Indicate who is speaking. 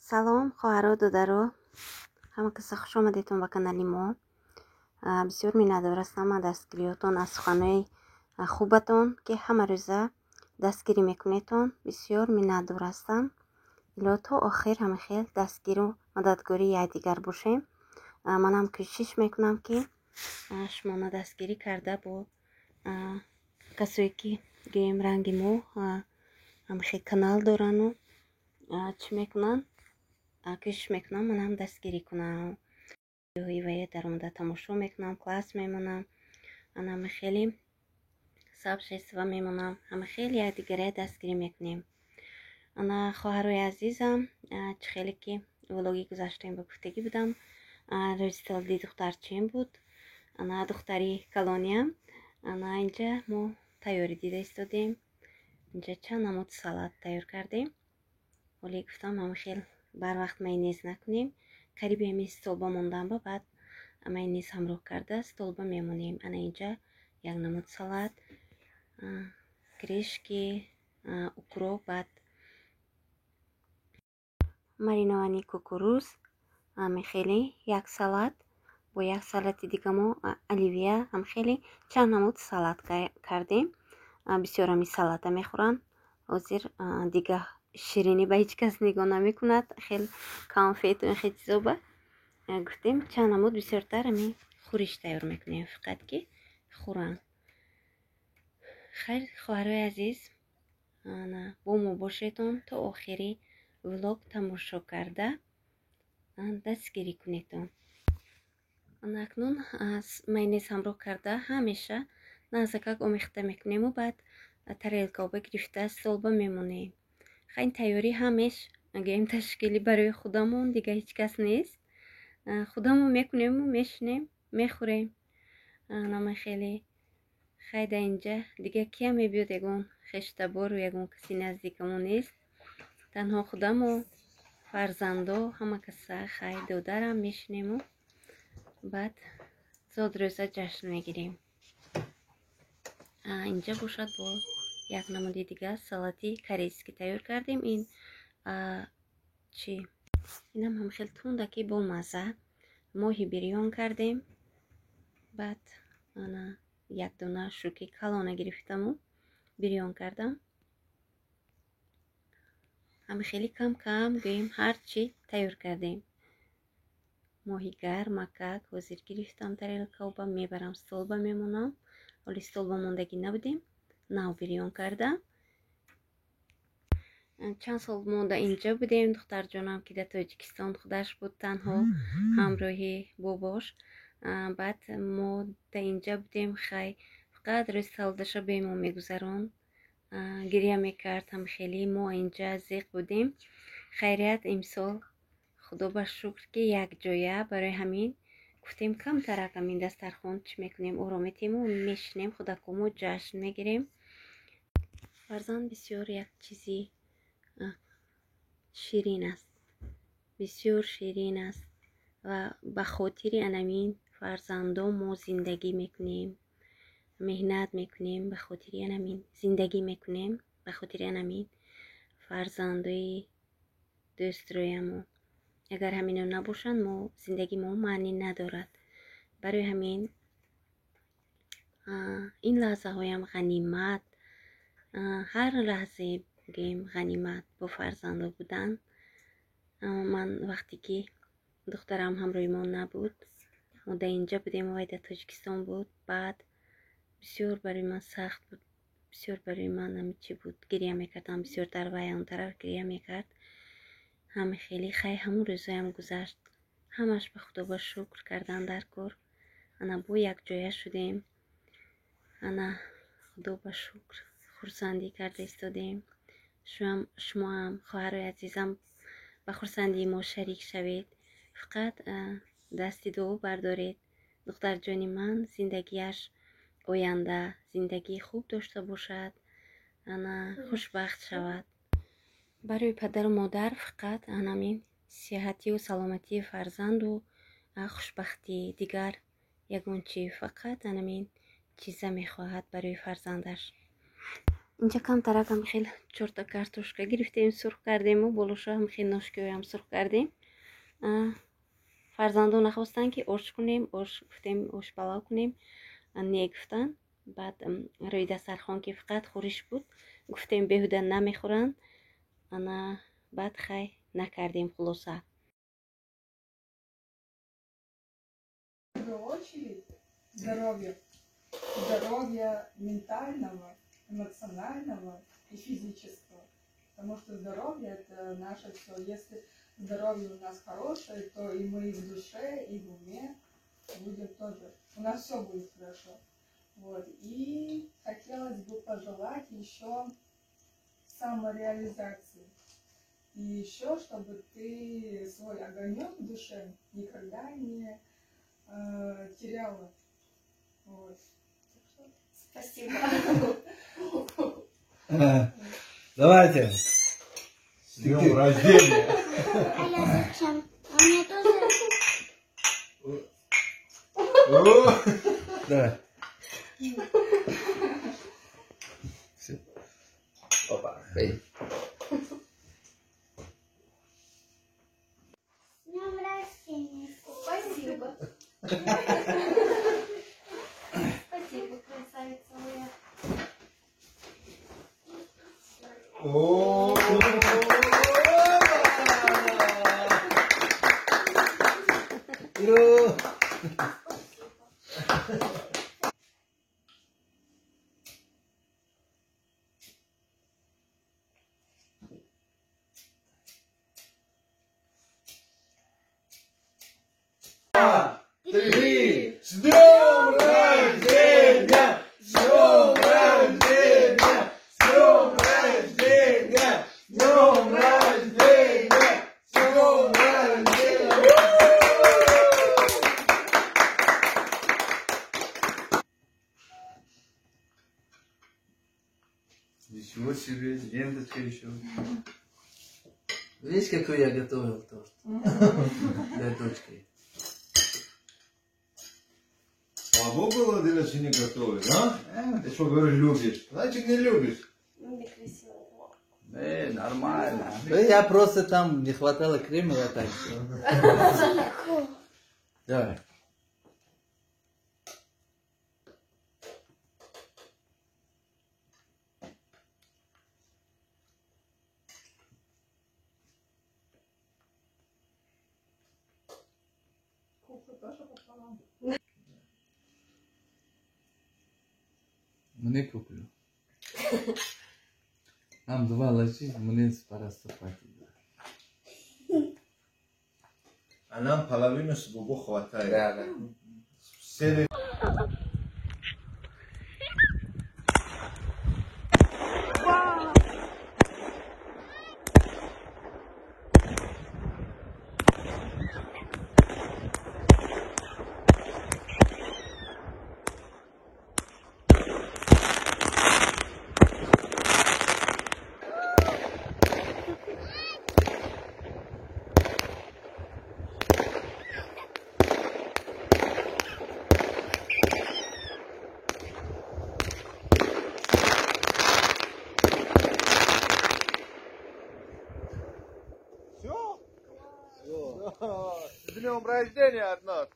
Speaker 1: салом хоҳаро додаро, ҳама каса хуш омадедтон ба канали мо. Бисёр миннатдор ҳастам аз дастгириётон, аз суханои хубатон ки ҳама рӯза дастгирӣ мекунедтон. Бисёр миннатдор ҳастам. ило то охир ҳамахел дастгиру мададгории якдигар бошем. манам кӯшиш мекунам ки шумоно дастгирӣ карда бо касое ки гӯем ранги мо ҳамахел канал дорану чӣ мекунанд, кӯшиш мекунам манам дастгирӣ кунам. видеоҳои дар омада тамошо мекунам, класс мемонам, манам хеле сабшества мемонам, ҳама хеле якдигара дастгирӣ мекунем. ана хоҳарои азизам, чӣ хеле ки влоги гузаштаи ба пухтагӣ будам. рӯзи таваллуди духтарчием буд, ана духтари колониям. ана инҷа мо тайёри дида истодем. инҷа чанд намуд салат тайёр кардем. оле гуфтам ҳама хел барвақт майонез накунем, қариби ҳамин столба мондан ба баъд майонез ҳамроҳ карда столба мемонем. ана инҷа як намуд салат, крешки, укроп, баъд маринований кукуруз, ҳамхеле як салат. бо як салати дига мо оливия ҳамхеле чанд намуд салат кардем. бисёр ҳами салата мехӯранд. ҳозир дига ширинӣ ба ҳеҷ кас нигоҳ намекунад, хел конфету хел чизо ба гуфтем чанд намуд бисёртар ҳами хӯриш тайёр мекунем, фақат ки хӯранд. хайр хоҳарои азиз, бо мо бошедон то охири влог тамошо карда дастгирӣ кунедон. акнун майонез ҳамроҳ карда ҳамеша назакак омехта мекунему, баъд тарелкаоба гирифта столба мемонем. хайн тайёри ҳамеш гӯем ташкилӣ барои худамон, дига ҳеҷ кас нест. худамон мекунему, мешинем, мехӯрем. нама хеле хайда инҷа дига кия мебиёд, ягон хештабору ягон каси наздикамон нест. танҳо худамо, фарзандо, ҳама каса хай додарам мешинему, баъд зод рӯза ҷашн мегирем. инҷа бошад бо як намуди дига салати корейский тайёр кардем. ин чӣ инам ҳамхел тундаки бо мазза моҳи бирён кардем. баъд ана як дона шӯки калона гирифтаму бирён кардам. ҳамхели кам кам гӯем ҳар чӣ тайёр кардем. моҳи гар макак ҳозир гирифтам, тарелкаоба мебарам, столба мемонам. оли столба мондагӣ набудем, нав бирён кардам. чанд сол монда инҷа будем. духтарҷонам ки дар Тоҷикистон худаш буд, танҳо ҳамроҳи бобош. баъд мо да инҷа будем, хай фақат рӯзи таваллудаша бе мо мегузаронд, гирья мекард. ҳамхелӣ мо инҷа зиқ будем. хайрият имсол худо ба шукр ки якҷоя. барои ҳамин гуфтем камтарак ҳамин дастархон чӣ мекунем, оромитему мешинем, худакому ҷашн мегирем. фарзанд бисёр як чизи ширин аст, бисёр ширин аст ва ба хотири анамин фарзандо мо зиндагӣ мекунем, меҳнат мекунем, ба хотири анамин зиндагӣ мекунем, ба хотири анамин фарзандои дӯстроямо. агар ҳамино набошанд, мо зиндагӣ мо маънӣ надорад. барои ҳамин ин лаҳзаҳоям ғанимат, ҳар лаҳзае гӯем ғанимат бо фарзандо будан. ман вақте ки духтарам ҳамроҳи мо набуд, мо да инҷа будем, вай дар Тоҷикистон буд. баъд бисёр барои ман сахт буд, бисёр барои ман ҳамичӣ буд, гирья мекардам, бисёртар вай онтарак гирья мекард. ҳама хеле хай ҳамун рӯзоям гузашт. ҳамаш ба худо ба шукр кардан дар кор. ана бо якҷоя шудем. ана худо ба шукр хурсандӣ карда истодем. шумоам хоҳарои азизам ба хурсандии мо шарик шавед. фақат дасти дуо бардоред. духтарҷони ман зиндагиаш оянда зиндагии хуб дошта бошад, ана хушбахт шавад. барои падару модар фақат анамин сиҳативу саломатии фарзанду хушбахтӣ, дигар ягон чӣ, фақат анамин чиза мехоҳад барои фарзандаш. اینجا کم ترک هم خیلی 4 تا کارتوشکا گرفتیم سرخ کردیم و بلوشا هم خیلی ناشکوی هم سرخ کردیم. فرزندان نخواستن که ارش کنیم، ارش گفتیم ارش بالا کنیم، نگفتن. بعد روی دسترخوان که فقط خورش بود گفتیم بهوده نمیخورن، انا بعد خی نکردیم خلاصه.
Speaker 2: Здоровья. Здоровья ментального, эмоционального и физического. Потому что здоровье – это наше все. Если здоровье у нас хорошее, то и мы и в душе, и в уме будем тоже. У нас все будет хорошо. Вот. И хотелось бы пожелать еще самореализации. И еще, чтобы ты свой огонек в душе никогда не теряла. Вот. Спасибо.
Speaker 3: Давайте.
Speaker 4: С днем рождения!
Speaker 5: А я зачем? А мне тоже...
Speaker 3: Давай. Все. Опа. Эй.
Speaker 5: С днем рождения.
Speaker 2: Спасибо.
Speaker 5: Спасибо, красавица моя.
Speaker 3: Иро.
Speaker 4: Три! С днем рождения! С днем рождения! С днем рождения! С днем рождения! С днем рождения!
Speaker 3: Ничего себе, ленточка еще. Видишь, какой я готовил торт? Для дочки.
Speaker 4: Слабо было для не готовить, а? Ты что говоришь, любишь? Значит, не любишь.
Speaker 3: Нормально. Я просто там не хватало крема, я так все. Давай. Мне куплю. Нам 2 ложить, мне пора спать.
Speaker 4: А нам половину с Бубу хватает.
Speaker 3: Да.
Speaker 4: Все С днем рождения от нас!